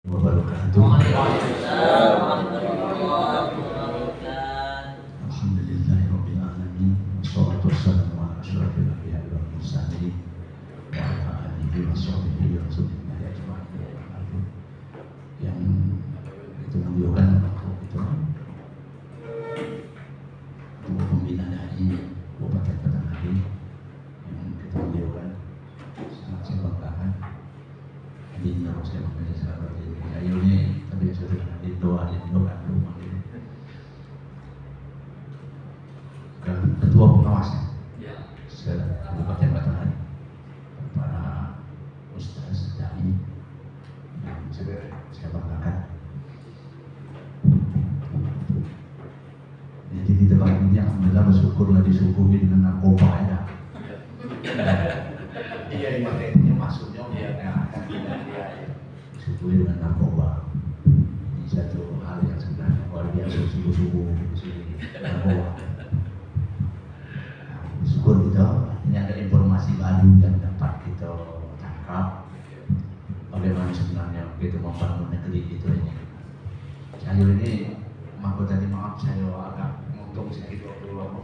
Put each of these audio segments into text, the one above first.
wabarakatuh. Alhamdulillahirabbil alamin. Wassalatu wassalamu ala asyrofil anbiya'i wal mursalin wa ala alihi washabbihi rasulillah ajma'in. Yang itu menunjukkan itu pembinaan hari Kabupaten Batanghari yang kita menunjukkan sangat saya banggakan. Dino saya menjadi sahabat ini. Akhirnya tapi sudah doa kan rumah ini. Ketua pengawasnya, Kabupaten Batanghari, para ustaz dai yang saya banggakan. Jadi di tempat ini alhamdulillah bersyukurlah disuguhi dengan narkoba ya. Iya, makanya maksudnya disuguhi dengan narkoba. Ini satu hal yang sebenarnya luar biasa, subuh-subuh narkoba. Syukur kita, ini ada informasi baru yang dapat kita tangkap. Bagaimana sebenarnya kita membangun negeri itu ini. Saya ini, tadi maaf saya agak ngomong sedikit dulu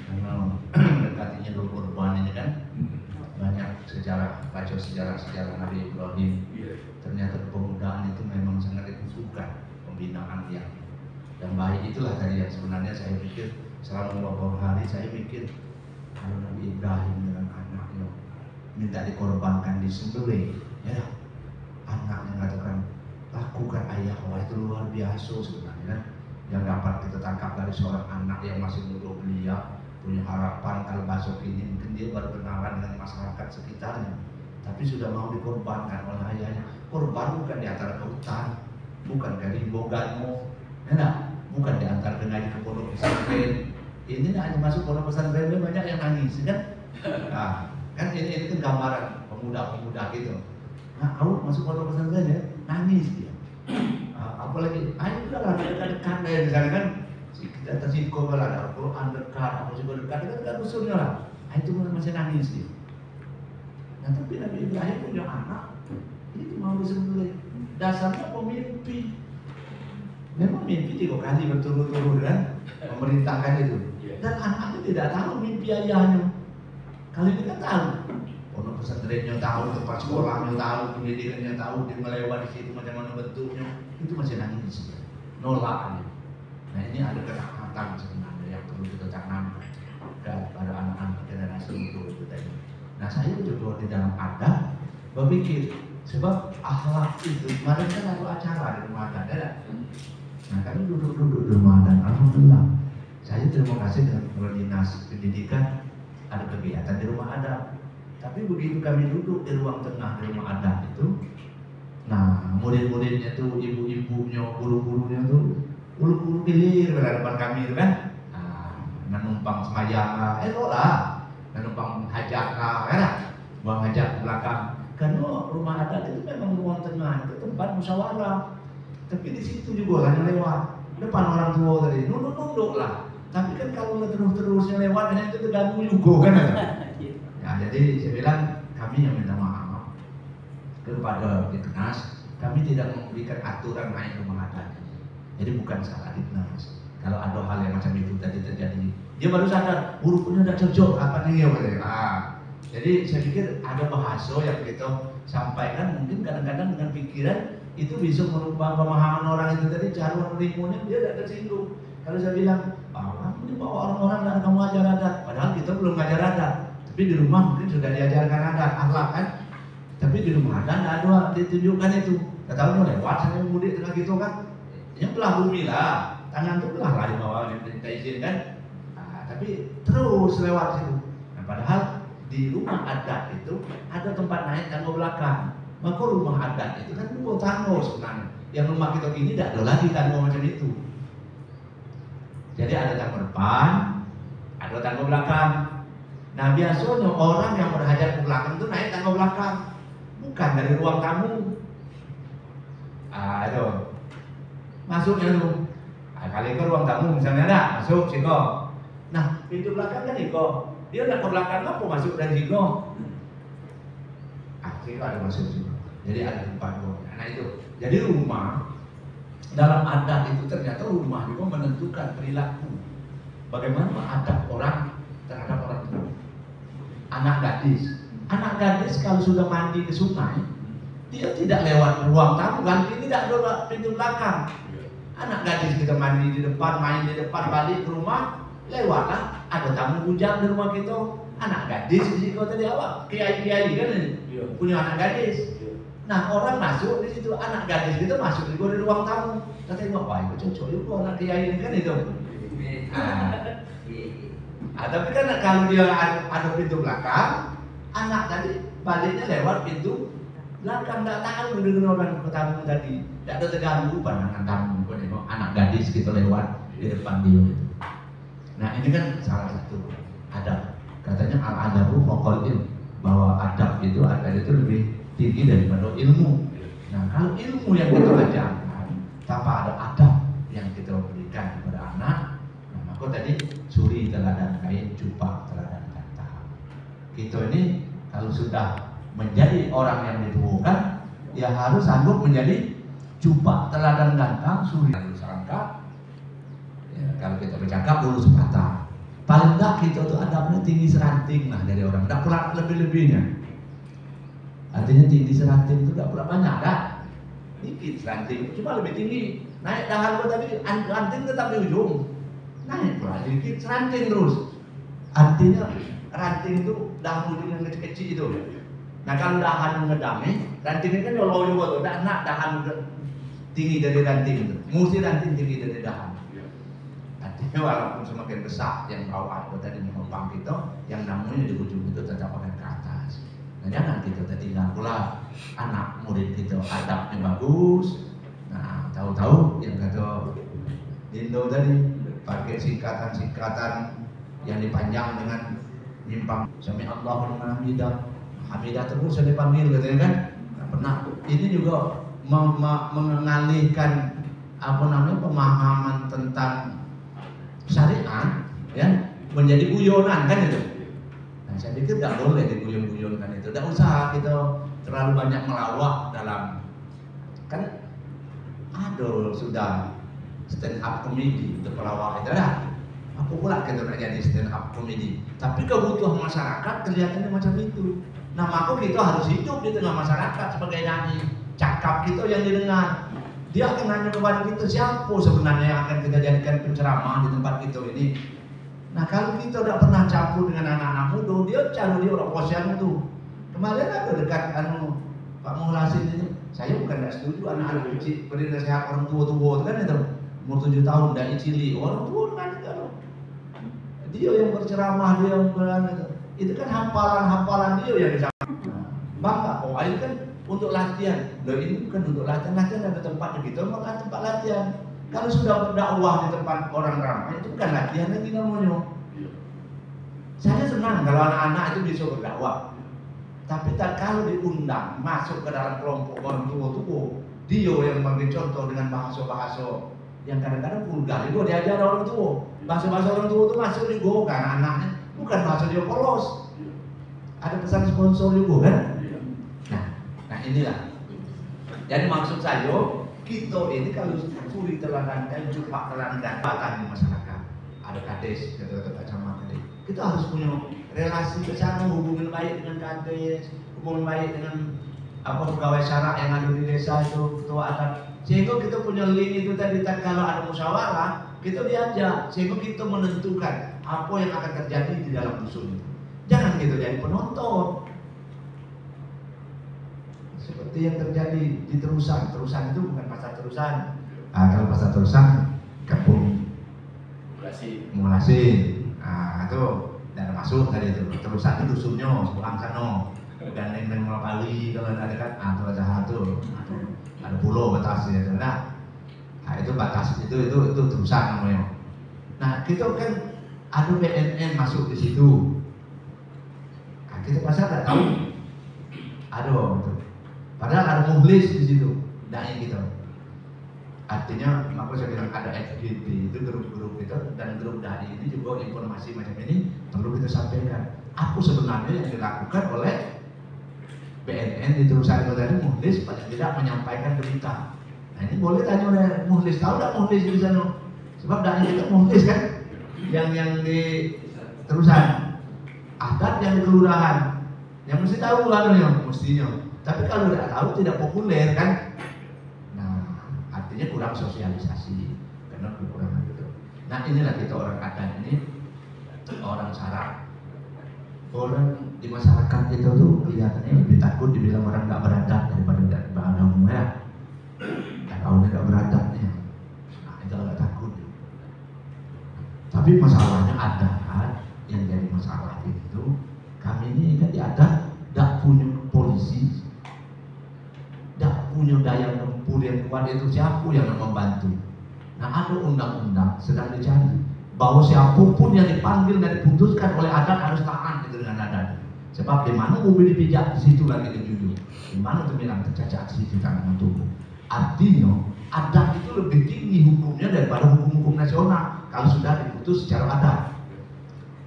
karena dekatinya dulu korban ini kan. Banyak baca sejarah Nabi Ibrahim. Ternyata kepemudaan itu memang sangat dibutuhkan pembinaan yang baik. Itulah tadi yang sebenarnya saya pikir selama beberapa hari saya pikir kalau Nabi Ibrahim dengan anaknya minta dikorbankan disembelih, ya anaknya mengatakan lakukan ayah, wah itu luar biasa sebenarnya yang dapat kita tangkap dari seorang anak yang masih muda belia, punya harapan kalau besok ini mungkin dia baru kenalan dengan masyarakat sekitarnya, tapi sudah mau dikorbankan oleh ayahnya. Korban bukan di antara hutan, bukan dari boganmu, ya, bukan di antara dengan ke pondok pesantren. Ini hanya masuk pondok pesantren banyak yang nangis, kan? Nah, kan ini kan gambaran pemuda-pemuda gitu. Nah, kamu masuk pondok pesantren ya, nangis dia. Apalagi, ayo udahlah dekat-dekat ya, misalnya kan kita tersinggung lah, ada Al-Quran dekat, apa juga dekat usulnya lah. Itu masih nangis dia. Nah, tapi Nabi Ibrahim punya anak, itu mau disembelih. Dasarnya pemimpi. Memang mimpi 3 kali berturut-turut kan, memerintahkan itu. Dan anaknya tidak tahu mimpi ayahnya. Kali ini kan tahu. Pondok pesantrennya tahu, tempat sekolahnya tahu, pendidikannya tahu, dia melewati situ macam mana bentuknya. Itu masih nangis. Nolak. Nah, ini ada ketaatan sebenarnya yang perlu kita tanamkan pada anak-anak generasi itu tadi. Nah, saya juga di dalam adat berpikir sebab akhlak itu kemarin kan ada acara di rumah adat, ya. Nah, kami duduk di rumah adat, alhamdulillah. Saya terima kasih dengan Kepala Dinas Pendidikan ada kegiatan di rumah adat. Tapi begitu kami duduk di ruang tengah di rumah adat itu, nah murid-muridnya tuh, ibu-ibunya, guru-gurunya tuh ulu kilir pada depan kami itu kan, menumpang semajang lah, menumpang hajat lah, kan? Buang hajat ke belakang. Karena rumah adat itu memang ruang tengah, itu tempat musyawarah. Tapi di situ juga hanya lewat depan orang tua tadi, nunduk lah. Tapi kan kalau terus-terusnya lewat, hanya itu terganggu juga kan? Ya, jadi saya bilang kami yang minta maaf kepada Diknas, kami tidak memberikan aturan naik rumah adat. Jadi bukan salah Diknas. Kalau ada hal yang macam itu tadi terjadi, dia baru sadar, gurunya tidak cocok apa nih ya. Jadi saya pikir ada bahasa yang kita sampaikan mungkin kadang-kadang dengan pikiran itu bisa merubah pemahaman orang itu tadi, cara menerimanya dia tidak tersinggung. Kalau saya bilang, kamu ini bawa orang-orang dan kamu ajar adat, padahal kita belum ngajar adat, tapi di rumah mungkin sudah diajarkan adat, akhlak kan. Tapi di rumah adat tidak ada ditunjukkan itu. Tidak tahu lewat saya mudik tengah gitu kan. Yang belah bumi lah, tangan itu belah lah di bawah kita izinkan. Nah, tapi terus lewat situ. Nah, padahal di rumah adat itu ada tempat naik tangga belakang. Maka rumah adat itu kan 2 tangga sebenarnya. Yang rumah kita gini tidak ada lagi tangga macam itu. Jadi ada tangga depan, ada tangga belakang. Nah, biasanya orang yang berhajat ke belakang itu naik tangga belakang, bukan dari ruang tamu. Itu masuknya tuh. Kali ke ruang tamu misalnya ada, masuk siko. Nah, pintu belakang kan iko. Dia nak ke belakang apa masuk dari siko? Siko ada masuk siko. Jadi ada tempat buangnya. Nah itu. Jadi rumah dalam adat itu ternyata rumah juga menentukan perilaku. Bagaimana adab orang terhadap orang tua. Anak gadis kalau sudah mandi ke sungai, dia tidak lewat ruang tamu, ganti tidak lewat pintu belakang. Anak gadis kita mandi di depan, main di depan, balik ke rumah, lewatlah. Ada tamu bujang di rumah kita. Anak gadis di situ tadi awak, kiai-kiai kan ini, punya anak gadis. Nah orang masuk di situ, anak gadis kita masuk di ruang tamu. Kita tengok, wah itu cocok juga anak kiai ini kan itu. Tapi kan kalau dia ada pintu belakang, anak tadi baliknya lewat pintu belakang, tidak tahu dengan orang tamu tadi, tidak ada terganggu pandangan tamu. Anak gadis kita lewat di depan dia. Nah ini kan salah satu adab. Katanya al-adabu fawqal ilm, bahwa adab itu lebih tinggi daripada ilmu. Nah kalau ilmu yang kita ajarkan tanpa ada adab yang kita berikan kepada anak, nah maka tadi suri teladan kain, cupak teladan kata. Kita ini kalau sudah menjadi orang yang ditubuhkan, ya harus sanggup menjadi cupak teladan gantang, suri lulus rangka. Ya, kalau kita bercakap lulus patah. Paling enggak kita tuh adabnya tinggi seranting lah dari orang, tidak pula lebih-lebihnya. Artinya tinggi seranting itu tidak pula banyak, dah. Dikit seranting, cuma lebih tinggi. Naik dahan gua tadi, ranting tetap di ujung. Naik pula dikit seranting terus. Artinya ranting itu dahan ujung yang kecil-kecil itu. Nah kalau dahan ngedame, rantingnya kan jauh juga tuh. Tidak nak dahan tinggi dari ranting itu. Mesti ranting tinggi dari dahan. Artinya walaupun semakin besar yang bawah atau tadi menopang kita, yang namanya di ujung itu tetap akan ke atas. Nah jangan kita tertinggal pula anak murid kita adabnya bagus. Nah tahu-tahu yang kata Dindo tadi pakai singkatan-singkatan yang dipanjang dengan nyimpang sami Allahu liman hamidah. Hamidah terus yang dipanggil katanya kan. Nah, pernah ini juga mengalihkan pemahaman tentang syariat ya menjadi guyonan kan itu. Nah saya pikir tidak boleh diguyon-guyonkan itu. Tidak usah kita terlalu banyak melawak dalam, kan ada sudah stand up comedy untuk pelawak itu dah. Aku pula kita nak jadi stand up comedy. Tapi kebutuhan masyarakat kelihatannya macam itu. Nah maka kita harus hidup di tengah masyarakat sebagai nyanyi. Cakap kita yang didengar. Dia akan nanya kepada kita siapa sebenarnya yang akan kita jadikan penceramah di tempat kita ini. Nah kalau kita tidak pernah campur dengan anak-anak muda, dia cari dia orang posyandu itu. Kemarin ada dekat Pak Muhlasin ini, saya bukan tidak setuju anak-anak kecil beri nasihat orang tua-tua kan itu umur 7 tahun dari cili orang tua kan itu. Dia yang berceramah, dia yang berani itu kan hampalan-hampalan dia yang disampaikan. Bangga, oh itu kan untuk latihan. Loh ini bukan untuk latihan ada tempat kita, maka tempat latihan. Kalau sudah berdakwah di tempat orang ramai itu bukan latihan lagi namanya. Saya senang kalau anak-anak itu bisa berdakwah. Tapi tak kalau diundang masuk ke dalam kelompok orang tua-tua, dia yang memberi contoh dengan bahasa-bahasa yang kadang-kadang vulgar itu diajar orang tua. Bahasa-bahasa orang tua itu masuk juga karena anaknya bukan bahasa dia polos. Ada pesan sponsor juga kan? Nah inilah. Jadi maksud saya kita ini kalau suri teladan dan cupak teladan di masyarakat, ada kades, kata-kata camat tadi. Kita harus punya relasi bersama, hubungan baik dengan kades, hubungan baik dengan pegawai syarak yang ada di desa itu, ketua adat. Sehingga kita punya link itu tadi, kalau ada musyawarah, kita diajak, sehingga kita menentukan apa yang akan terjadi di dalam dusun itu. Jangan kita jadi penonton. Seperti yang terjadi di Terusan. Terusan itu bukan pasar Terusan. Kalau pasar Terusan, kampung Mulasin. Nah itu tidak masuk tadi itu. Terusan itu dusunnya, sepulang sana. Gandeng dan Mulapali kalau ada kan, itu ada satu. Ada pulau batasnya itu. Nah itu batas itu Terusan namanya. Nah kita kan ada BNN masuk di situ. Nah, kita pasal tidak tahu. Aduh, gitu. Padahal ada muhlis di situ, dai gitu. Artinya, maka saya bilang ada FGD itu grup-grup itu dan grup dai ini juga informasi macam ini perlu kita sampaikan. Apa sebenarnya yang dilakukan oleh BNN di terusan kota ini muhlis paling tidak menyampaikan berita. Nah ini boleh tanya oleh muhlis, tahu nggak muhlis di sana? Sebab dai itu muhlis kan, yang di terusan, adat yang di kelurahan, yang mesti tahu anunya, mestinya. Tapi kalau tidak tahu tidak populer kan. Nah artinya kurang sosialisasi karena kekurangan itu. Nah inilah kita orang adat ini, orang Sarak. Orang di masyarakat itu tuh kelihatannya lebih takut dibilang orang nggak beradab daripada beragama ya. Kalau nggak beradabnya, nah itu agak takut. Tapi masalahnya adat yang jadi masalah itu, kami ini kan di adat tidak punya polisi, tidak punya daya tempur yang kuat, itu siapa yang membantu. Nah ada undang-undang sedang dicari bahwa siapapun yang dipanggil dan diputuskan oleh adat harus taat itu dengan adat. Sebab di mana mobil dipijak, di situ lagi dijunjung. Di mana terbilang tercacat, di situ tangan tubuh. Artinya adat itu lebih tinggi hukumnya daripada hukum-hukum nasional kalau sudah diputus secara adat.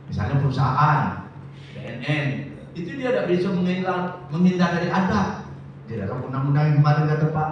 Misalnya perusahaan BNN itu dia tidak bisa menghindar dari adat. Di dalam undang-undang yang kemarin kata Pak,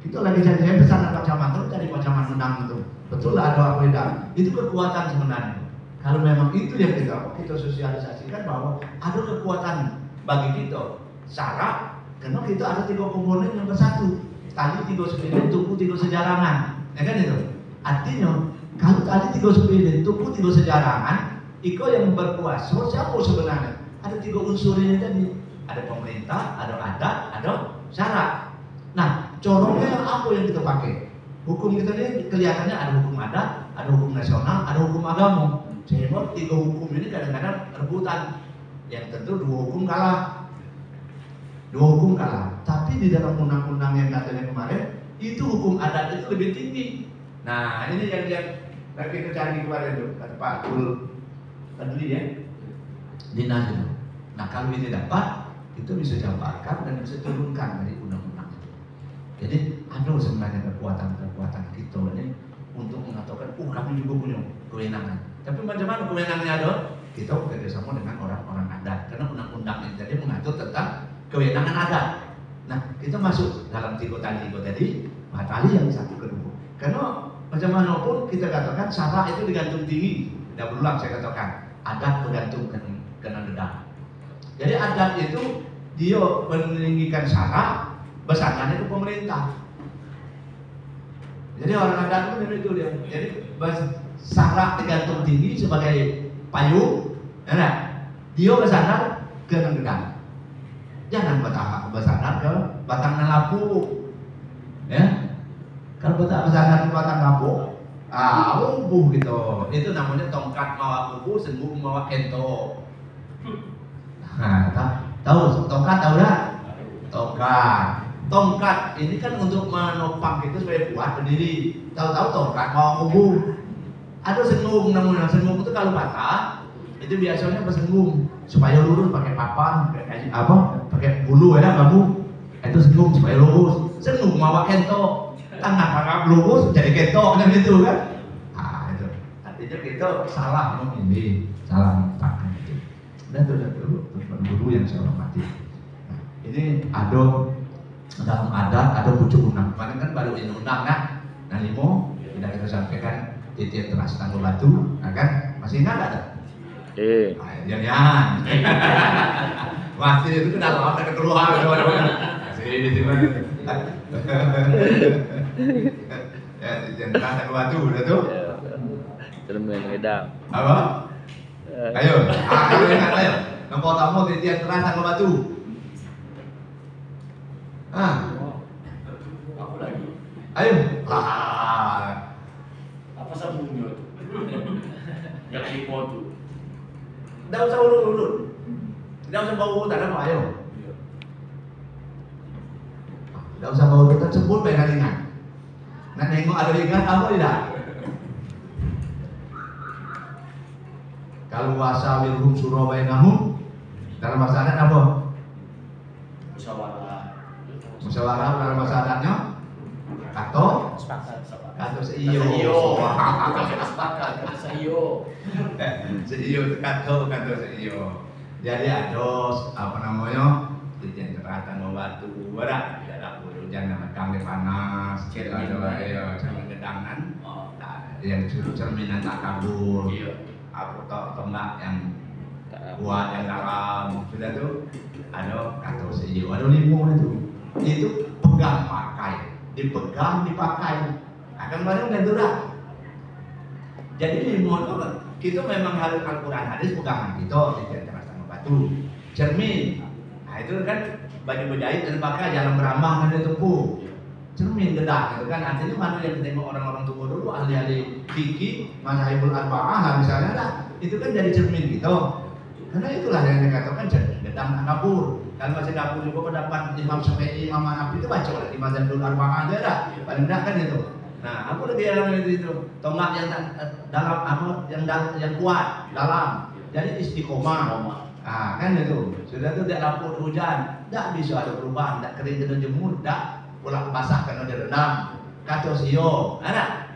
kita lagi saya pesan Pak Camat terus cari Pak Camat undang itu. Betul lah ada apa tidak? Itu kekuatan sebenarnya. Kalau memang itu yang kita sosialisasikan bahwa ada kekuatan bagi kita. Syarat, karena kita ada 3 komponen yang bersatu. Tali 3 sepeda, tuku 3 sejarangan, ya kan itu? Artinya kalau tali 3 sepeda, tuku 3 sejarangan, iko yang berkuasa. Siapa sebenarnya? Ada 3 unsur ini tadi. Ada pemerintah, ada adat, ada syarat. Nah, corongnya apa yang kita pakai? Hukum kita ini kelihatannya ada hukum adat, ada hukum nasional, ada hukum agama. Sehingga 3 hukum ini kadang-kadang rebutan. Yang tentu 2 hukum kalah. 2 hukum kalah. Tapi di dalam undang-undang yang katanya kemarin, itu hukum adat itu lebih tinggi. Nah ini yang lagi kita cari kemarin itu, kata Pak Kul tadi ya, dinas itu. Nah kalau ini dapat, itu bisa jabarkan dan bisa turunkan dari undang-undang itu. Jadi ada sebenarnya kekuatan kita ini untuk mengatakan, kami juga punya kewenangan. Tapi macam mana kewenangannya ada? Kita bekerjasama dengan orang-orang adat. Karena undang-undang ini tadi mengatur tentang kewenangan adat. Nah kita masuk dalam 3 tadi, tali yang satu kedua. Karena macam mana pun kita katakan syarat itu digantung tinggi. Tidak berulang saya katakan, adat bergantung kena dedak. Jadi adat itu dia meninggikan syarat, besangannya itu pemerintah. Jadi orang adat itu dia. Jadi syarat digantung tinggi sebagai payung, ya, dia bersandar ke dedak. Jangan bersandar ke batang lampu, ya. Kalau bersandar ke batang lampu, lumpuh gitu. Itu namanya tongkat mawa kuku, sengguh mawa ento. Nah, tahu tongkat tahu dah? Tongkat ini kan untuk menopang itu supaya kuat berdiri. Tahu-tahu tongkat mawa kuku. Ada senggung namanya. Senggung itu kalau patah, itu biasanya bersenggung supaya lurus pakai papan, pakai bulu ya kamu. Itu senggung supaya lurus. Senggung mawa ento. Tangan pakai lurus jadi ketok kan itu kan. Ah itu. Artinya kita salah memilih, salah menggunakan itu. Dan dulu guru yang saya hormati. Nah, ini ada dalam adat, ada pucuk undang. Kemarin kan baru ini undang kan. Nah limo tidak kita sampaikan titian teras tangguh batu, nah kan masih ingat ada? Jangan. Masih itu kan dalam ada keluar masih di sini. Ya titian teras tangguh batu, udah tuh. Cermin ngedam. Apa? Ayo ingat ayo. Nomor tamu titian teras tangguh batu. Apa lagi? Ayo. Apa sabunnya? Yang dipoto. Tidak usah urut-urut. Tidak usah bawa urutan apa, ayo. Tidak usah bawa urutan, sebut baik ringan. Nah nengok ada ringan apa tidak? Kalau wasawilhum surabainahum dalam bahasa adat apa? Musyawarah dalam bahasa adatnya kato seiyo seiyo kato seiyo. Jadi ada apa namanya Titian teratan mau batu, ada dapur hujan nama kami panas, cermin ya, cermin gedangan, yang cerminan tak kabur, aku tombak yang kuat yang dalam, sudah tuh, ada kata sejiwa, ada limau itu pegang pakai, dipegang dipakai, akan bareng dan durah. Jadi limau itu kita memang harus Al-Quran hadis pegangan kita, tidak terasa batu, cermin. Nah itu kan baju berjahit dan pakai jalan berambang dan tepu, cermin gedak, itu kan artinya mana yang tengok orang-orang tua dulu ahli-ahli fikih, mazhabul arba'ah misalnya lah, itu kan jadi cermin gitu. Karena itulah yang dikatakan cermin gedang dapur. Kalau masih dapur juga pendapat Imam Syafi'i, Imam Hanafi itu baca oleh di mazhabul arba'ah aja dah, paling enggak kan itu. Nah, aku lebih enak itu tonggak yang dalam apa yang kuat dalam, jadi istiqomah. Nah, kan itu sudah itu tidak dapur hujan, tidak bisa ada perubahan, tidak kering kena jemur, tidak pulang basah kena direndam. Kata sio, ada.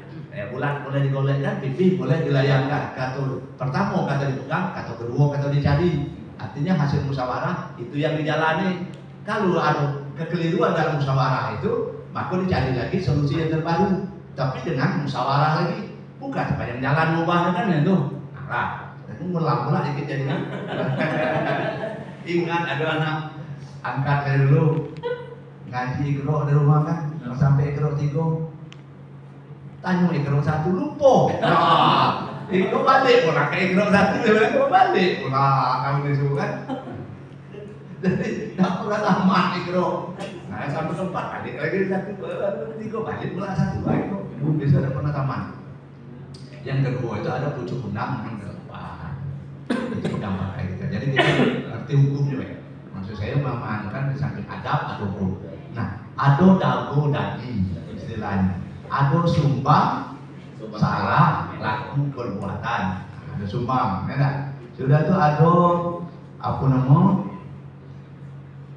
Bulan boleh digolekkan, pipi boleh dilayangkan. Kata pertama kata dipegang, kata kedua kata dicari. Artinya hasil musyawarah itu yang dijalani. Kalau ada kekeliruan dalam musyawarah itu, maka dicari lagi solusi yang terbaru. Tapi dengan musyawarah lagi, bukan sepanjang jalan mubah kan itu. Nah, itu mulak-mulak dikit jadinya. Ingat ada anak angkat dari dulu ngaji ikro di rumah kan, sampai ikro 3. Tanya ikro 1 lupa. Nah, ikro balik pula ke ikro 1 dia bilang balik pula kamu disuruh kan. Jadi tak pernah lama ikro. Nah, sampai 4 balik lagi 1, 2, 3 balik pula 1 lagi. Bisa ada pernah taman. Yang kedua itu ada pucuk undang yang ke-4. Itu gambar kayak gitu. Jadi kita ngerti hukumnya ya. Maksud saya memahamkan di samping adab ada hukum. Nah, ado dago dagi istilahnya. Ado sumbang salah laku perbuatan. Ada sumbang, ya. Sudah tuh ado apa nama?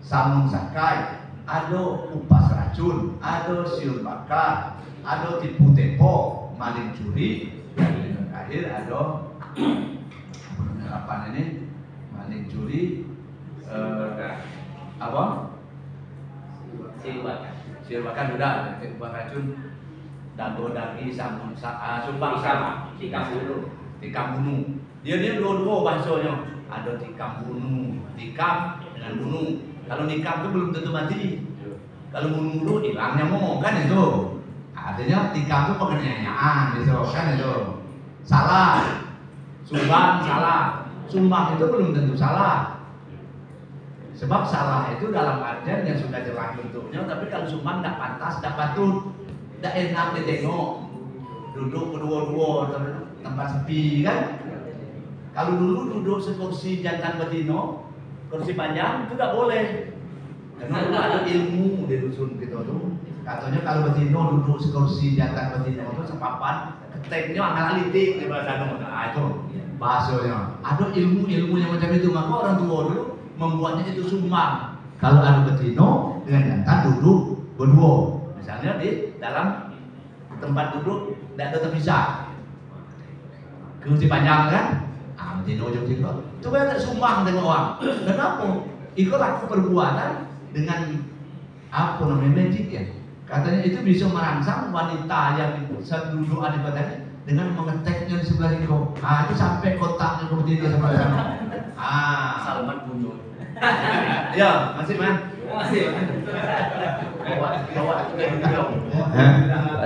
Samun sakai, ado upas racun, ado siul bakar, ado tipu tepo, maling curi, dan akhir ado apa ini? Maling curi, apa? Siul bakar sudah, upas racun, dago dagi, samun sumbang sama, tikam bunuh. Dia dua-dua bahasanya. Ada tikam bunuh, tikam dengan bunuh. Kalau nikam itu belum tentu mati. Kalau bunuh dulu hilangnya mau kan itu. Artinya tikam itu penganiayaan gitu kan itu. Salah. Sumbang salah. Sumbang itu belum tentu salah. Sebab salah itu dalam artian yang sudah jelas bentuknya, tapi kalau sumbang tidak pantas, tidak patut, tidak enak ditengok. Duduk berdua-dua tempat sepi kan. Kalau dulu duduk sekursi jantan betina, kursi panjang itu tidak boleh. Karena itu ada ilmu di dusun kita tuh. Katanya kalau betina duduk sekursi jantan betina itu sepapan, keteknya angkat litik di bahasa itu bahasanya. Ada ilmu yang macam itu, maka orang tua dulu membuatnya itu sumbang. Kalau ada betina dengan jantan duduk berdua, misalnya di dalam tempat duduk tidak ada terpisah. Kursi panjang kan? Betina ujung situ. Itu kan ada sumbang dengan orang. Kenapa? Itu laku perbuatan dengan apa namanya magic ya. Katanya itu bisa merangsang wanita yang seduduk ada tadi dengan mengeteknya di sebelah ini. Ah, itu sampai kotaknya ke betina sebelah sana. Salman bunuh. Ya, masih man. Masih. Bawa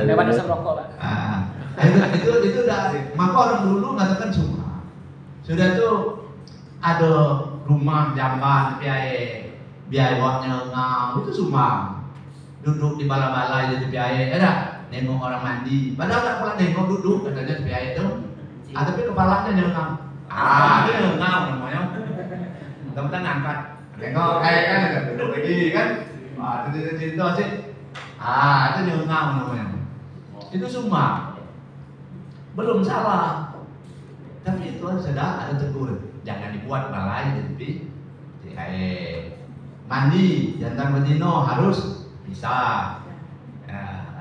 Lewat asap rokok, Pak. Itu udah. Maka orang dulu mengatakan sumbang. Sudah tuh ada rumah jamban biaya waknya ngau itu sumbang. Duduk di bala-bala itu biaya, ada nengok orang mandi. Padahal tak pula nengok duduk katanya biaya itu. Tapi kepalanya nyengam. Itu nyengam namanya. Teman-teman ngangkat. Nengok kayak kan duduk lagi kan. Itu cinta sih. Itu nyengam namanya. Itu sumbang. Belum salah. Tapi itu sudah ada tegur, jangan dibuat balai di mandi jantan betina harus bisa.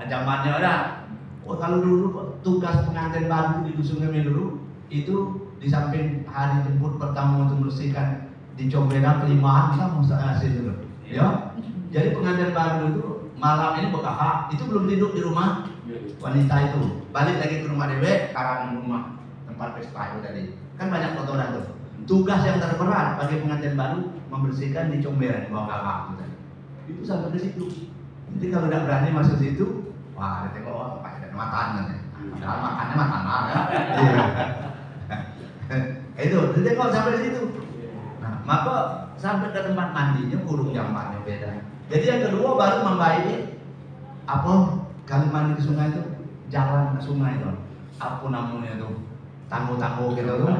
Zamannya ada. Kalau dulu tugas pengantin baru di dusun kami dulu itu di samping hari jemput pertama untuk membersihkan di Combena kelimaan bisa mesti dulu. Ya, jadi pengantin baru itu malam ini bekahak, itu belum tidur di rumah wanita itu, balik lagi ke rumah dewe, karang rumah tempat pesta itu tadi. Kan banyak kotoran tuh. Tugas yang terberat bagi pengantin baru membersihkan di comberan bawah kakak gitu. Itu sampai di situ. Jadi kalau tidak berani masuk situ, wah ada tengok oh, pakai ada makanan ya. Padahal makannya makanan ya. Itu, jadi kalau sampai di situ. Nah, maka sampai ke tempat mandinya kurung jamannya beda. Jadi yang kedua baru membaiki apa kalau mandi di sungai itu jalan ke sungai itu apa namanya itu tangguh-tangguh gitu tuh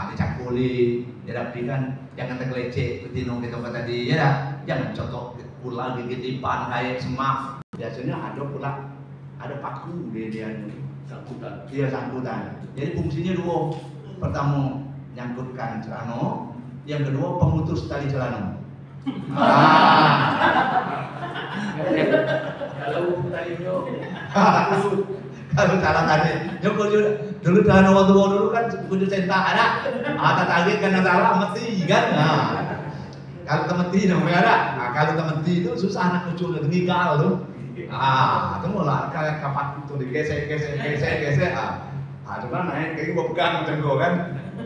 dicakuli dirapikan jangan tergelecek betinung gitu kata tadi ya jangan cotok pula gigit ipan kayak semak biasanya ada pula ada paku dia Sangkutan. iya sangkutan jadi fungsinya dua pertama nyangkutkan celana yang kedua pemutus tali celana Kalau tadinya kalau cara tadi, nyokol dulu cara waktu dulu kan kudu centang ada, ada target kan salah mati kan, nah kalau temeti namanya ada, nah kalau temeti itu susah anak kecil itu ngigal tuh, itu mulai kayak kapak itu digesek, cuma naik kayak gua pegang macam gua kan,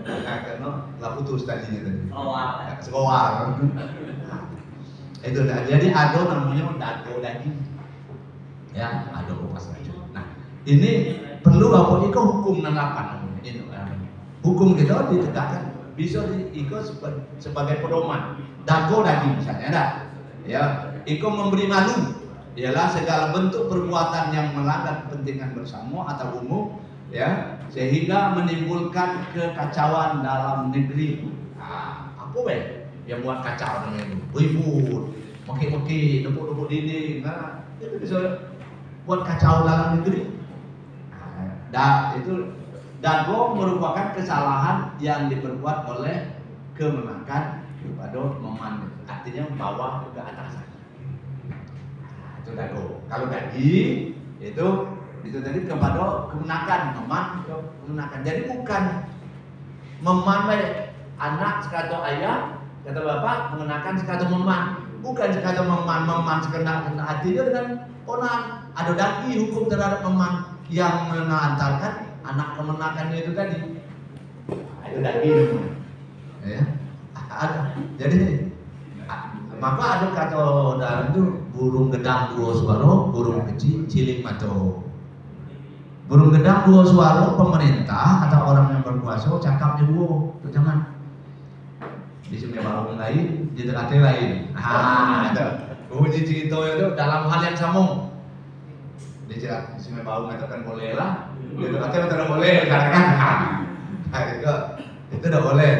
nah karena lah putus tadinya tadi, sekolah, itu dah, jadi ado namanya dado daging, ya ado kupas aja. Ini perlu apa itu hukum nanggapan ini hukum kita ditegakkan bisa ikut sebagai pedoman dago daging misalnya ada ya ikut memberi malu ialah segala bentuk perbuatan yang melanggar kepentingan bersama atau umum ya sehingga menimbulkan kekacauan dalam negeri apa yang buat kacau namanya itu ribut maki-maki nepuk-nepuk dinding itu bisa buat kacau dalam negeri. Itu dago merupakan kesalahan yang diperbuat oleh kemenakan kepada meman, artinya bawah ke atas. Itu dago. Kalau daging itu tadi kepada kemenakan, meman kemenakan. Jadi bukan meman anak sekata ayah, kata bapak mengenakan sekata meman, bukan sekata meman sekenal artinya dengan orang ada daging hukum terhadap meman yang mengantarkan anak kemenakannya itu tadi itu daging ya ada jadi maka ada kata dalam itu burung gedang dua suara burung kecil cilik mato burung gedang dua suara pemerintah atau orang yang berkuasa cakapnya dua itu jangan di sini barang lain di dekatnya lain ada bunyi cerita itu dalam hal yang sama dia sini bau mengatakan boleh lah, dia kata tidak boleh karena kan, itu tidak boleh.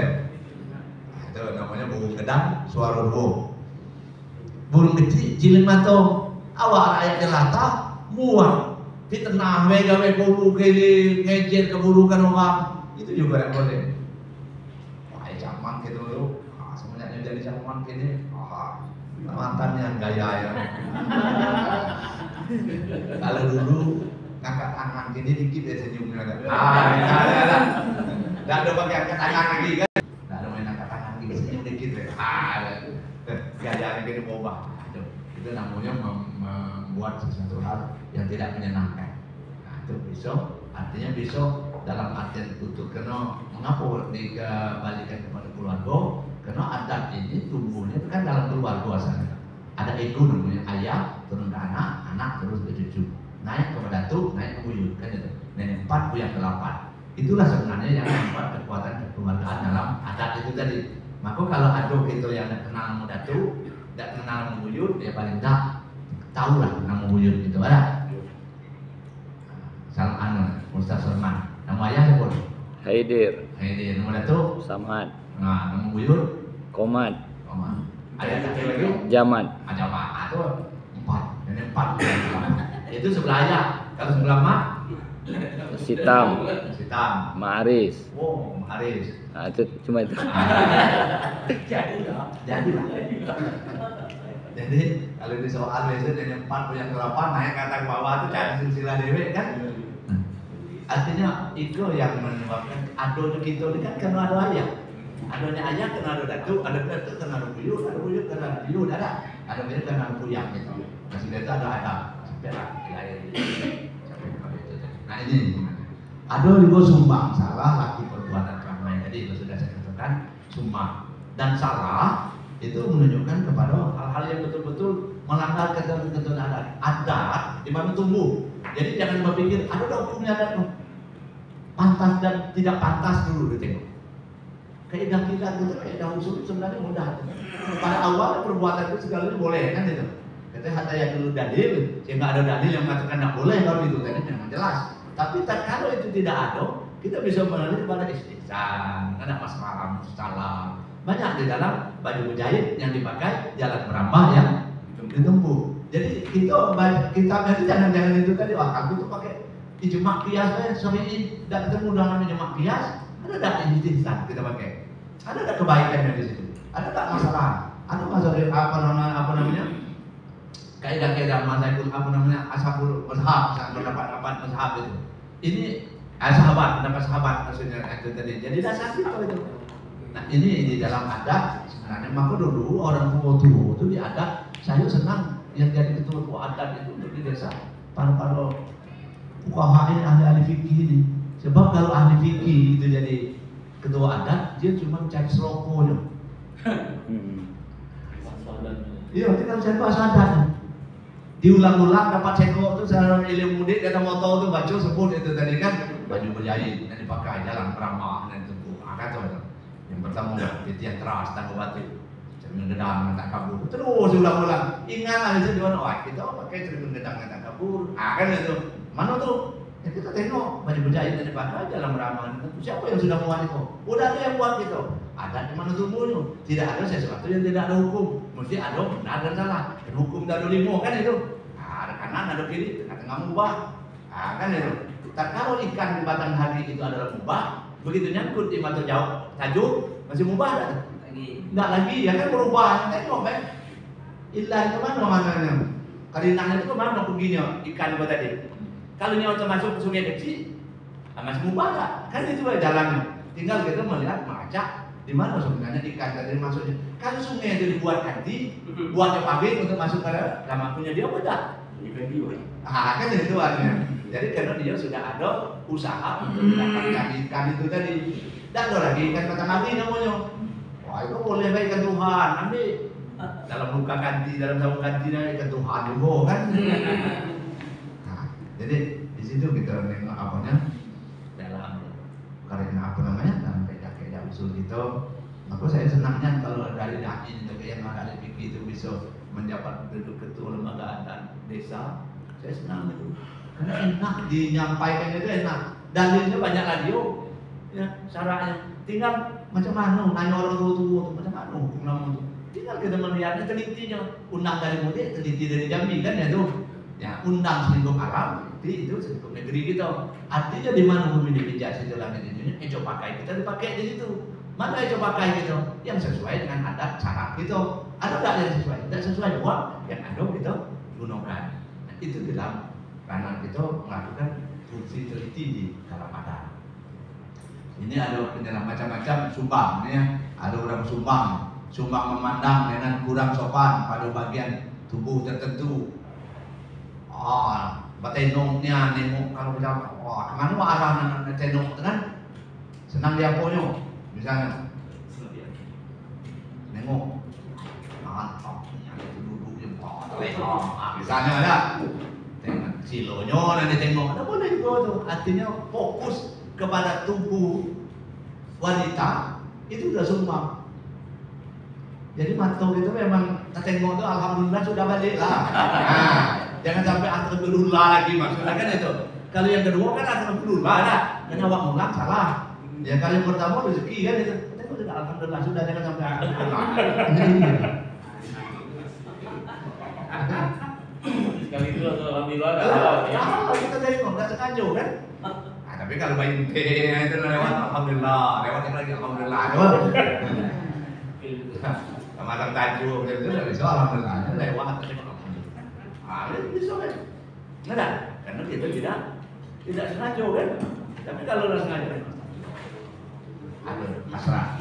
Itu namanya burung gedang, suara burung kecil, cilik mato, awak rakyat jelata, muak, fitnah, gawe bulu keli, ngejer keburukan orang, itu juga tidak boleh. Wah, zaman gitu loh, semuanya jadi zaman kini, mantannya gaya ya. Kalau dulu ngangkat tangan gini dikit ya senyumnya kan. Enggak ada pakai angkat tangan lagi kan. Enggak ada main angkat tangan gini senyum dikit ya. Gaya gini mobah. Itu namanya membuat sesuatu hal yang tidak menyenangkan. Nah, itu besok artinya besok dalam artian untuk kena mengapa dikembalikan kepada keluarga karena adat ini tumbuhnya itu kan dalam keluarga sana. Ada ego namanya ayah turun ke anak terus ke cucu, naik ke datu, naik ke buyut, kan itu. Nenek 4, buyut ke 8. Itulah sebenarnya yang membuat kekuatan kekeluargaan dalam adat itu tadi. Maka kalau ada itu yang tidak kenal sama datu, tidak kenal sama buyut, ya paling tak tahu lah nama buyut itu ada. Salam Ustaz Salman. Nama ayah siapa? Haidir. Nama datu? Samad. Nah, nama buyut? Komad. Ada satu lagi? Jaman. Ada apa? Itu 4. Ini 4. Itu sebelah ayah. Kalau sebelah mak? Sitam. Ma'aris. Oh, Ma'aris. Nah, itu cuma itu. Jadi lah. Jadi kalau di soal biasanya dari 4 yang ke 8 naik ke atas bawah itu cari silsilah dewe kan? Artinya itu yang menyebabkan adonya kita ini kan karena ada ayah. Adanya ayah kena ada datu, ada datu kena ada buyut kena ada buyut ada. Ada mirip dengan puyang gitu. Nah sudah itu ada sampai lah air sampai kepada itu. Nah ini ada juga sumbang salah lagi perbuatan ramai. Jadi sudah saya katakan sumbang dan salah itu menunjukkan kepada hal-hal yang betul-betul melanggar ketentuan adat di mana tumbuh. Jadi jangan berpikir ada hukumnya adat tuh. Pantas dan tidak pantas dulu ditengok. Kaidah kita itu kaidah usul sebenarnya mudah. Pada awal perbuatan itu segalanya boleh kan itu. Katanya hatta ya dulu dalil, sehingga ada dalil yang mengatakan tidak boleh baru itu tadi memang jelas. Tapi kalau itu tidak ada, kita bisa mengalir kepada istihsan, ada masalah mustalah. Banyak di dalam baju mujahid yang dipakai jalan merambah yang ditempuh. Jadi kita berarti jangan itu tadi aku tuh pakai ijma qiyas sahih dan ketemu dengan ijma qiyas, ada tak istihsan kita pakai? Ada tak kebaikannya di situ? Ada tak masalah? Ada masalah apa namanya? Kaidah-kaidah mazhabul ashabul mazhab, pendapat mazhab itu. Ini pendapat sahabat maksudnya itu tadi. Jadi dasar kita itu. Nah ini di dalam adat sebenarnya maka dulu orang tua itu di adat saya senang yang jadi ketua adat itu untuk di desa para fuqaha ini ahli fikih ini. Sebab kalau ahli fikih itu jadi ketua adat dia cuma cari slokonya. Iya tinggal cari bahasa adat. Diulang-ulang dapat ceko itu salah ilmu mudik kata moto itu baca sebut itu tadi kan baju berjahit yang dipakai jalan peramah dan itu kata itu. Yang pertama titian teras tangguh batu cermin gedang tak kabur terus ulang-ulang ingat aja di mana kita pakai cermin gedang tak kabur kan itu mana tuh ya kita tengok baju berjahit yang dipakai jalan peramah itu siapa yang sudah buat itu udah ada yang buat gitu ada di mana tubuhnya tidak ada sesuatu yang tidak ada hukum mesti ada benar dan salah dan hukum ada limo kan itu ada kanan ada kiri tengah-tengah mubah kan itu tak kalau ikan di batang hari itu adalah mubah begitu nyangkut di mata jauh tajuk masih mubah tak? Enggak lagi ya kan berubah tengok kan ilah itu mana maknanya karinahnya itu mana perginya ikan itu tadi kalau nyawa masuk ke sungai kecil masih mubah tak? Kan itu jalannya tinggal kita melihat macak di mana sebenarnya ikan tadi masuknya kalau sungai itu dibuat ganti buatnya pabrik untuk masuk ke dalam punya dia apa kan itu artinya. Jadi karena dia sudah ada usaha untuk mendapatkan ikan itu tadi. Dan ada lagi ikan kata Nabi namanya. Wah itu boleh baik ikan Tuhan. Nanti dalam buka ganti, dalam sabung gantinya ikan Tuhan juga kan. Nah, jadi di situ kita nengok apanya dalam karena apa namanya dalam kaidah usul itu. Maka saya senangnya kalau dari dai itu yang ada di fikih itu bisa menjabat duduk ketua lembaga adat desa. Saya senang itu. Karena enak dinyampaikan itu enak, dalilnya banyak lagi ya syaratnya. Tinggal macam mana nanya orang tua macam mana hukum lama itu. Tinggal kita melihatnya telitinya, undang dari mudik, teliti dari Jambi kan ya tuh. Ya undang selingkuh alam, itu selingkuh negeri kita. Artinya di mana bumi dipijak situ langit ini, ejo pakai kita dipakai di situ. Mana ejo pakai gitu, yang sesuai dengan adat syarat gitu. Ada nggak yang sesuai? Tidak sesuai doang, yang ada kita gunakan. Nah, itu dalam karena kita melakukan fungsi teliti di dalam adat. Ini ada penjelasan macam-macam sumbang, ya. Ada orang sumbang memandang dengan kurang sopan pada bagian tubuh tertentu. Batenongnya nengok kalau bilang, kemana arah anak tenong kan? Senang dia ponyo, misalnya. Nengok, misalnya ada. Silonya nanti tengok, ada boleh juga tuh. Artinya fokus kepada tubuh wanita itu sudah sumbang. Jadi mantu itu memang tengok tuh alhamdulillah sudah balik lah. Nah, jangan sampai alhamdulillah lagi maksudnya kan itu. Kalau yang kedua kan alhamdulillah lah, karena awak mulang salah. Ya kalau yang pertama rezeki kan itu. Tengok sudah alhamdulillah sudah jangan sampai alhamdulillah. Sekali itu alhamdulillah kalau kita tengok nggak sengaja kan. Tapi kalau bayi itu lewat alhamdulillah, lewatnya lagi alhamdulillah. Macam tajuk itu dari soal alhamdulillah lewat itu bisa kan? Nggak, karena kita tidak sengaja kan. Tapi kalau udah sengaja kan ada pasrah.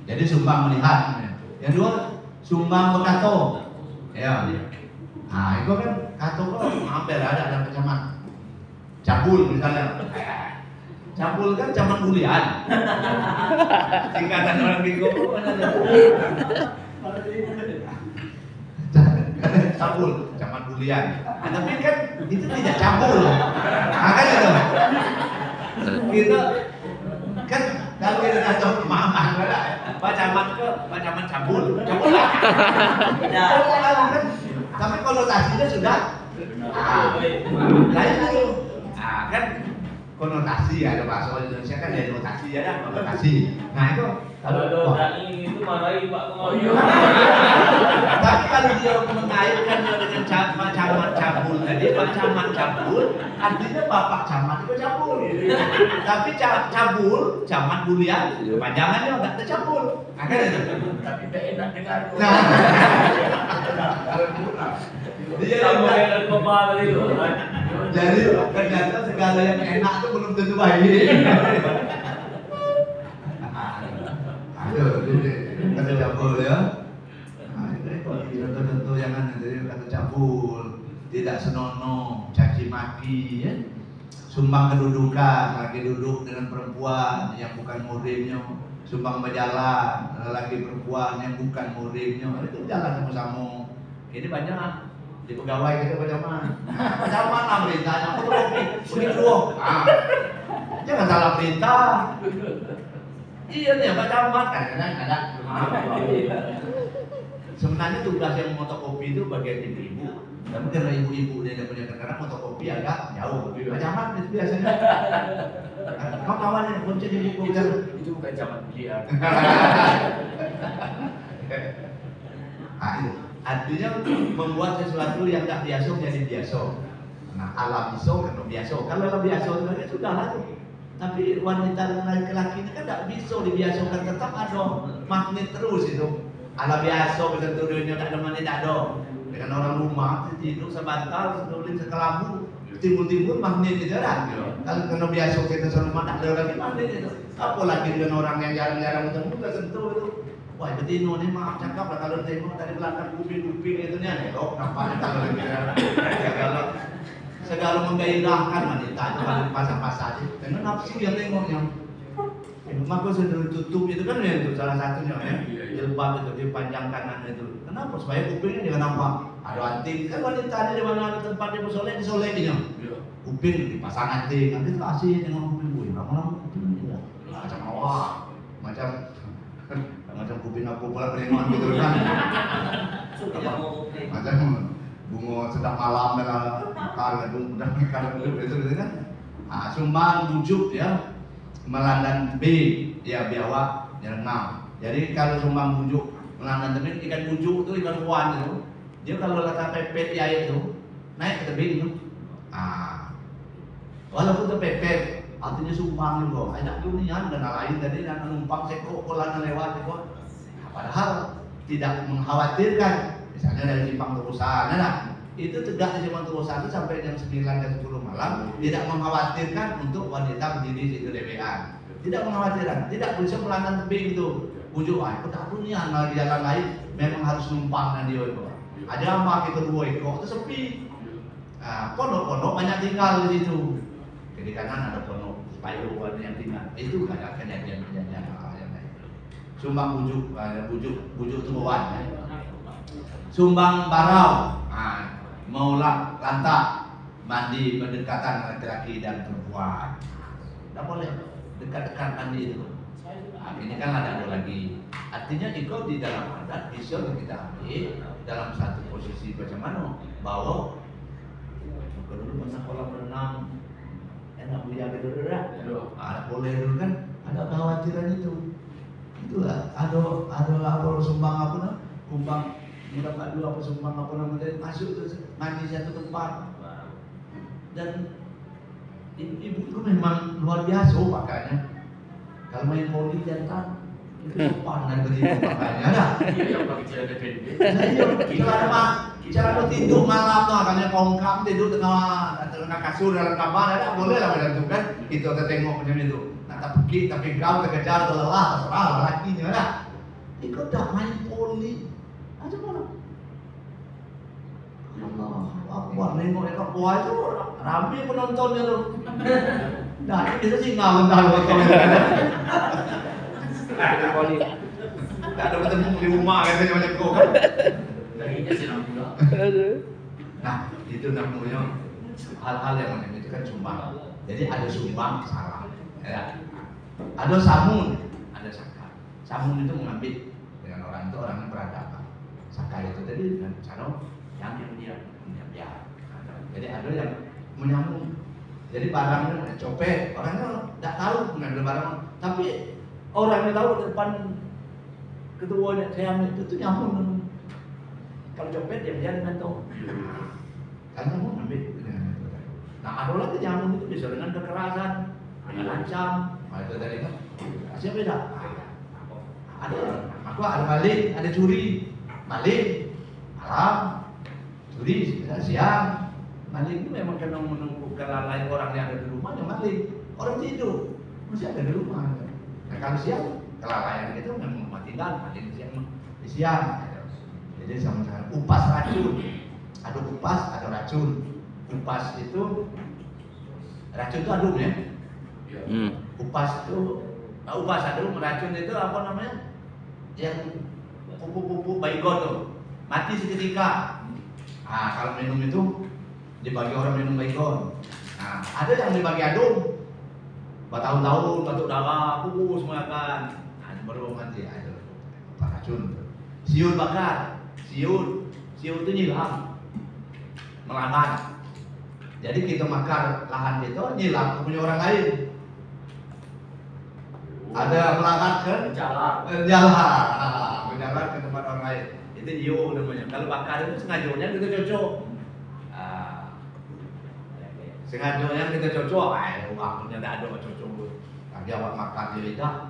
Jadi sumbang melihat. Yang dua sumbang berkato. Ya. Nah, itu kan kata kok hampir ada kecaman. Cabul misalnya. Cabul kan zaman bulian. Singkatan orang bingung kan ada. Cabul, zaman bulian. Tapi kan itu tidak cabul. Makanya itu. Kita kan kalau kita tahu pemahaman Pak Camat cabul. Cabul lah. Kan tapi konotasinya sudah lain itu. Nah, kan konotasi ada bahasa Indonesia kan ada konotasi ya, konotasi. Nah itu Kalau Dani itu marahi Pak Pengoyo. Tapi kalau dia mengaitkan dengan camat cabul tadi, Pak Camat cabul, artinya Bapak Camat itu cabul. Tapi cabul, camat bulian, kepanjangannya enggak tercabul. Akhirnya itu. Tapi tidak enak dengar. Nah. Dia yang global itu. Jadi ternyata segala yang enak itu belum tentu baik. Aduh, kata cabul ya. Nah, itu tentu yang jadi kata cabul, tidak senonoh, caci maki, ya. Sumbang kedudukan, lagi duduk dengan perempuan yang bukan muridnya, sumbang berjalan, lagi perempuan yang bukan muridnya, itu jalan sama-sama. Ini banyak di pegawai kita macam mana perintahnya, fotokopi, begitu doang. Jangan salah perintah. Iya nih, Pak Camat kadang-kadang ada. Sebenarnya tugas yang fotokopi itu bagian ibu-ibu. Tapi karena ibu-ibu dia punya kadang-kadang fotokopi agak jauh. Pak Camat itu biasanya. Kau kawannya kunci di buku Itu bukan Camat dia. Artinya membuat sesuatu yang tak biasa jadi biasa. Nah, ala biasa kan biasa. Kalau ala biasa sebenarnya sudah lah. Tapi wanita dan laki-laki ini kan tidak bisa dibiasakan, tetap ada magnet terus itu. Ala biasa betul dunia tak ada magnet ada. Dengan orang rumah tidur sebantal, sebelum sekelabu, timbul-timbul magnet itu ada. Kalau kena biasa kita serumah tak ada lagi magnet itu. Apalagi dengan orang yang jarang-jarang ketemu tak sentuh itu. Wah, betino nih maaf cakap lah kalau tengok dari belakang kuping-kuping itu nih elok nampaknya kalau segala menggairahkan wanita itu kalau pasang-pasang aja. Karena nafsu yang tengoknya. Maka sudah tutup itu kan ya itu salah satunya ya. Jilbab itu dipanjang kanan itu. Kenapa? Supaya kupingnya jangan nampak. Ada anting kan wanita di mana ada tempat dia bersolek disolekinya. Kuping dipasang anting, nanti kasih dengan kuping gue. Lama-lama kuping juga. Macam awak, macam kuping aku pula perengoan gitu kan. Macam bunga sedang malam dengan akar itu udah nikah itu kan. Ah, sumbang bujuk ya. Melandan B ya biawak renang. Jadi kalau sumbang bujuk melandan tebing ikan bujuk itu ikan kuan itu. Dia kalau letak pepet di air itu naik ke tebing itu. Ah. Walaupun terpepet artinya sumbang juga. Ada dunian dan lain tadi dan numpang sekok kolan lewat itu. Padahal tidak mengkhawatirkan. Misalnya dari Simpang Terusan, itu tegak di Simpang Terusan itu sampai jam 9 dan 10 malam tidak mengkhawatirkan untuk wanita berdiri di situ DPR. Tidak mengkhawatirkan, tidak bisa melantan tebing itu. Bujuk, aku tak punya lagi jalan lain, memang harus numpang dan dia itu. Ada apa kita dua ekor itu sepi. Pondok-pondok banyak tinggal di situ. Kiri kanan ada pondok payu yang tinggal. Itu ada kejadian-kejadian yang lain. Sumbang bujuk itu bawaan. Sumbang barau, maulah lantak, mandi berdekatan laki-laki dan perempuan. Tidak boleh dekat-dekat mandi itu. Ini kan ada lagi. Artinya ikut di dalam adat bisa kita ambil dalam satu posisi macam mana bahwa dulu masa kolam renang enak punya gitu ada boleh dulu kan ada kekhawatiran itu. Itulah ada lapor sumbang apa nah kumbang mudah pak dua apa sumbang apa namanya masuk terus mandi satu tempat dan ibu itu memang luar biasa makanya kalau main poli jantan itu sopan dan begitu makanya ada Iya yang pakai celana pendek. cara tidur malam tuh makanya kongkam tidur tengah kasur dalam kamar ada boleh lah macam kan itu kita tengok macam itu. Tapi kau terkejar lelah terserah lakinya ada. Ikut dah main poli. Macam mana? Wah, nengok ya Kak, wah itu rame penontonnya tuh. Nah, itu sih nggak nonton. Nggak ada ketemu di rumah katanya banyak kok. Laginya senang pula. Nah, itu namanya hal-hal yang macam itu kan sumbang. Jadi ada sumbang salah, ya. Ada samun, ada sakar. Samun itu mengambil dengan orang itu orang yang beragama. Sakar itu tadi dengan cara yang dia. Jadi ada yang menyambung. Jadi barangnya copet, orangnya tidak tahu mengambil barang, tapi orangnya tahu di depan ketuanya saya ambil itu nyambung. Kalau copet dia dengan tahu. Karena mau ambil. Nah ada lagi nyambung itu bisa dengan kekerasan, dengan ancam. Nah itu tadi kan, siapa beda? Ada, aku ada maling, ada curi, maling, malam, curi siang. Maling itu memang karena menunggu kelalaian orang yang ada di rumah yang maling. Orang tidur masih ada di rumah. Nah kalau siang kelalaian itu memang rumah tinggal, maling di siang. Jadi sama-sama upas racun. Ada upas, ada racun. Upas itu racun itu adum ya. Upas itu upas adum, racun itu apa namanya? Yang pupuk-pupuk baygon tuh mati seketika. Nah kalau minum itu dibagi orang minum baygon. Nah, ada yang dibagi adum, bertahun-tahun batuk darah, kuku semua kan. Nah, baru mati ada racun. Siun bakar, siun itu nyilam, melahan. Jadi kita makar lahan itu nyilam punya orang lain. Ada melahan kan? Jalan ke tempat orang lain. Itu nyiu namanya. Kalau bakar itu sengajanya kita cocok. Sengaja kita cocok, waktunya tidak ada cocok. Tapi awak makan dia tidak,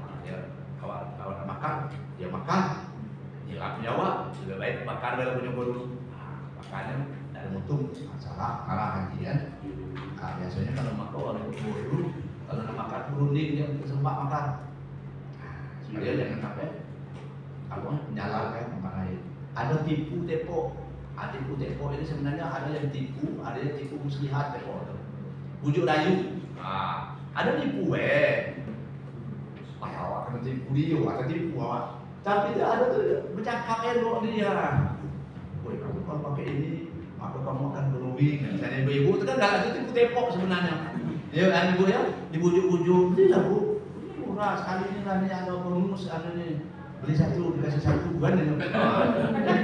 awak makan, dia makan, dia punya awak, sudah baik bakar dalam punya bodoh. Makannya tidak ada mutung, masalah kalah haji kan. Biasanya kalau makan orang bodoh, kalau nak makan berunding dia sempat makan. Supaya jangan sampai apa menyalahkan orang lain. Ada tipu tepo. Tipu tepo ini sebenarnya ada yang tipu, ada yang tipu muslihat tepo. Bujuk rayu, ada tipu awak kena tipu dia, ada tipu awak. Tapi tidak ada tuh bercakap elok dia. Woi kamu kalau pakai ini, maka kamu akan berubing. Misalnya ibu-ibu itu kan nggak ada tipu tepok sebenarnya. Ya kan ibu ya, dibujuk-bujuk, belilah bu, murah sekali ini lah, ini ada bonus, ada nih. Beli satu dikasih satu bukan ini.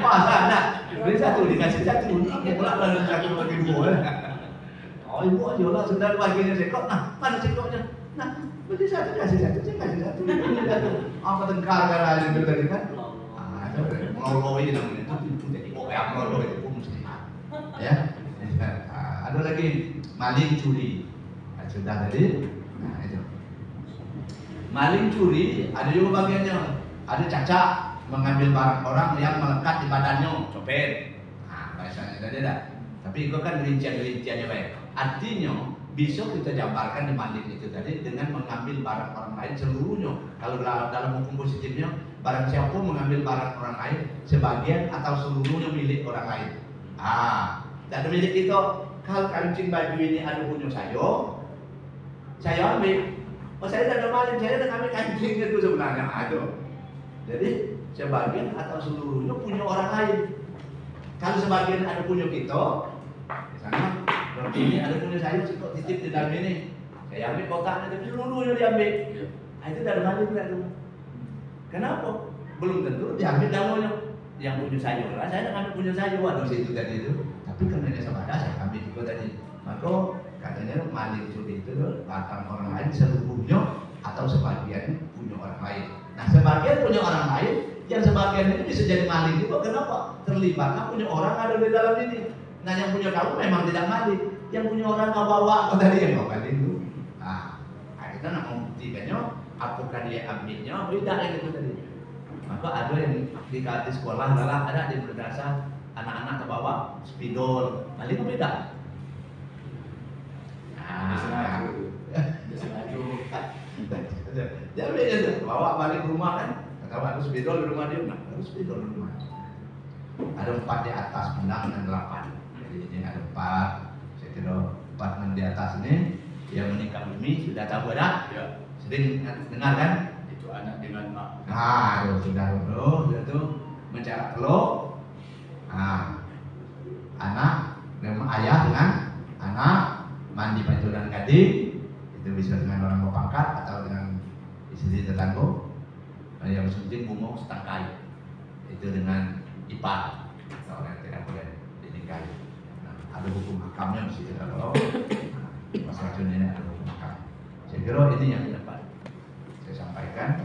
Pas ada, beli satu dikasih satu, ini pula lalu satu bagi dua. Oh ibu aja lah sudah bagiannya sekok, nah mana sekoknya? Nah beli satu kasih satu, saya kasih satu. Apa tengkar karena itu tadi kan? Meloloi namanya itu jadi meloloi itu mesti. Ya, ada lagi maling curi. Sudah tadi, nah itu. Maling curi ada juga bagiannya. Ada cacat mengambil barang orang yang melekat di badannya, copet. Nah bahasanya tadi ada. Tapi itu kan rincian-rinciannya baik. Artinya bisa kita jabarkan di maling itu tadi dengan mengambil barang orang lain seluruhnya. Kalau dalam hukum positifnya, barang siapa mengambil barang orang lain sebagian atau seluruhnya milik orang lain. Dan milik itu kalau kancing baju ini ada punya saya ambil. Oh saya tidak ada maling, saya tidak ambil kancing itu sebenarnya. Jadi sebagian atau seluruhnya punya orang lain. Kalau sebagian ada punya kita, misalnya roti ini ada punya saya, kok titip di dalam ini. Saya ambil kotaknya, tapi seluruhnya diambil. Nah, itu dari mana juga tuh? Kenapa? Belum tentu diambil dalamnya. Yang punya sayur, saya nggak punya sayur, waduh situ tadi itu. Tapi karena dia sama ada, saya ambil juga tadi. Maka katanya maling curi itu batang orang lain seluruhnya atau sebagian punya orang lain. Nah sebagian punya orang lain, yang sebagian ini bisa jadi maling juga. Kenapa? Terlibat, nah punya orang ada di dalam ini. Nah yang punya kamu memang tidak maling, yang punya orang kau bawa kau tadi yang kau maling itu. Nah kita nak membuktikannya, apakah dia ambilnya, beda yang itu tadi. Maka ada yang di sekolah adalah ada di madrasah anak-anak terbawa spidol, maling itu beda. Dia beda, bawa balik rumah kan, kalau harus spidol di rumah dia, nah harus spidol di rumah. Ada 4 di atas, menang dan 8. Jadi Jadi ini ada 4. Saya kira 4 di atas ini yang menikah bumi sudah tahu ada? Ya. Sering dengar kan? Itu anak dengan mak. Nah, itu sudah itu mencari telur. Nah, anak dengan ayah dengan anak, mandi pancuran gading, itu bisa dengan orang berpangkat atau dengan istri tetangga. Nah, yang penting bunga setangkai, itu dengan ipar. Kalau yang tidak boleh dinikahi. Nah, ada hukum hakamnya di situ kalau masalah ini ada hukum hakam. Saya kira ini yang dapat saya sampaikan.